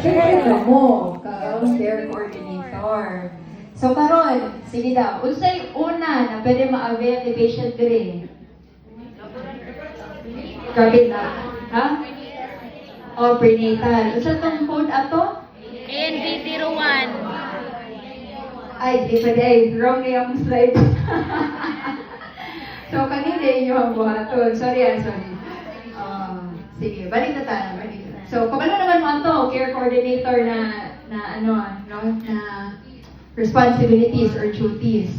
Siyempre mo, care coordinator. So karon, sige daw, unsay una na pwede ma-avail ni patient dire? Grabe na. Ha? O, prenatal. Unsa tong code ato? ANB01. Ay, di pa day. Wrong na yung slide. So, kanina yung ang buhaton. Sorry. Sige, balik na tayo. So, kung ano naman mo ito, care coordinator na responsibilities or duties.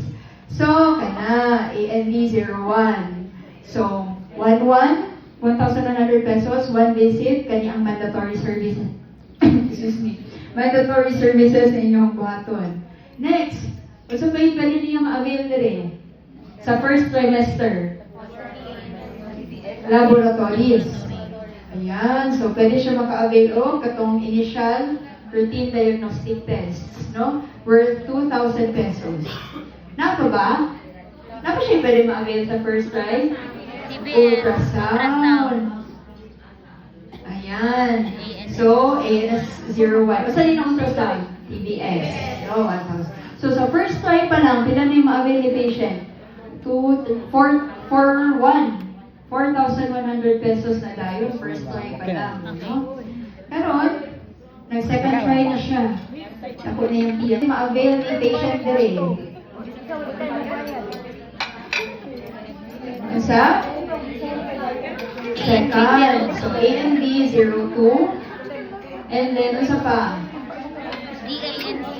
So, kana, ANB01. So, 1,100 pesos, one visit, kani ang mandatory services. Excuse me. Mandatory services na inyong buhaton. Next, gusto ba yung pwede niyong avail na rin? Sa first trimester. Laboratories. Ayan, so pwede siya maka-avail o katong initial routine diagnostic tests, no? Worth 2,000 pesos. Napa ba? Napa siya pwede ma-avail sa first try? Ultrasound. Ayan. So, ANS01. Basta din ang ultrasound? TBS. So, 1,000. So, sa first try pa lang, pila na yung ma-avail ni patient? 4,100 pesos na tayo, first try pa lang. No? Karon, nag-second try na siya. Ako na yung tiyak. Ma-avail ni patient dire. Sa? Second. So, ANB02. And then, isa pa? DANC.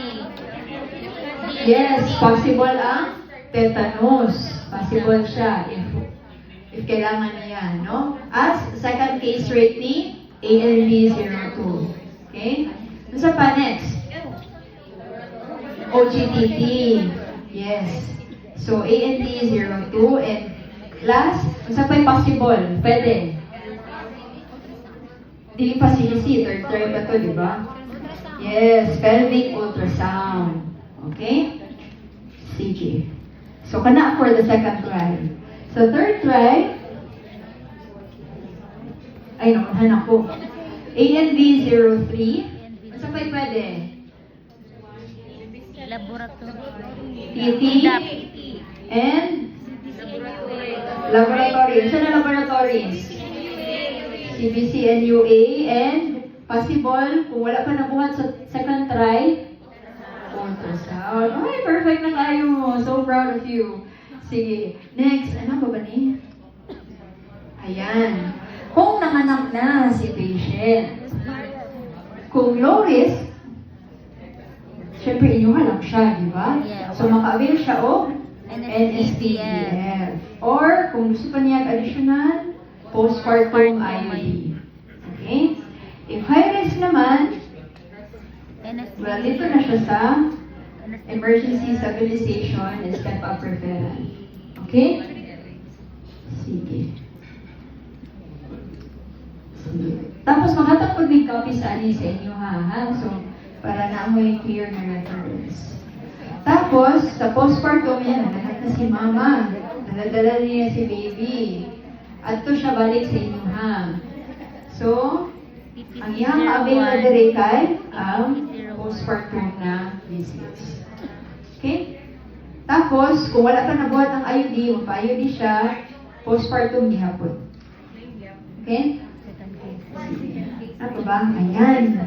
Yes, possible ang tetanus. Possible siya if kailangan niya, no? As second case rate ni ANB02. Okay? Isa pa next? OGTT. Yes. So, ANB02 and last, isa pa yung possible. Pwede. Dili pa CDC, third try pa to, di ba? Yes, pelvic ultrasound. Okay? CG. So, kana for the second try. So, third try, ay, nakuhan ako. ANB03. Ano pa yung pwede? Laboratory. TT. And? Laboratory. Saan na laboratories? CBC, NUA, and possible, kung wala pa nabuhat sa second try, ultrasound. Ay, perfect na kayo mo. So proud of you. Sige. Next, ano ba ni? Ayan. Kung nanganak na si patient, kung low risk, syempre inyuha lang siya, di ba? Yes. So maka-avail siya o NSTDF. Or kung gusto pa niya additional, postpartum IUD. Okay? If high risk naman, well, dito na siya sa emergency stabilization and step-up referral. Okay? Sige. Tapos makatapod may copy sa ani sa inyo ha. So, para na amoy clear na reference. Tapos, sa postpartum yan, naghahat na si mama. Naladala niya si baby. At to siya balik sa inyo ha. So, ang iyang avail na dire kay ang postpartum na visits. Okay? Tapos, kung wala pa nabuhat ng IUD, magpa-IUD siya, postpartum gihapon. Okay? Ano ba? Ayan.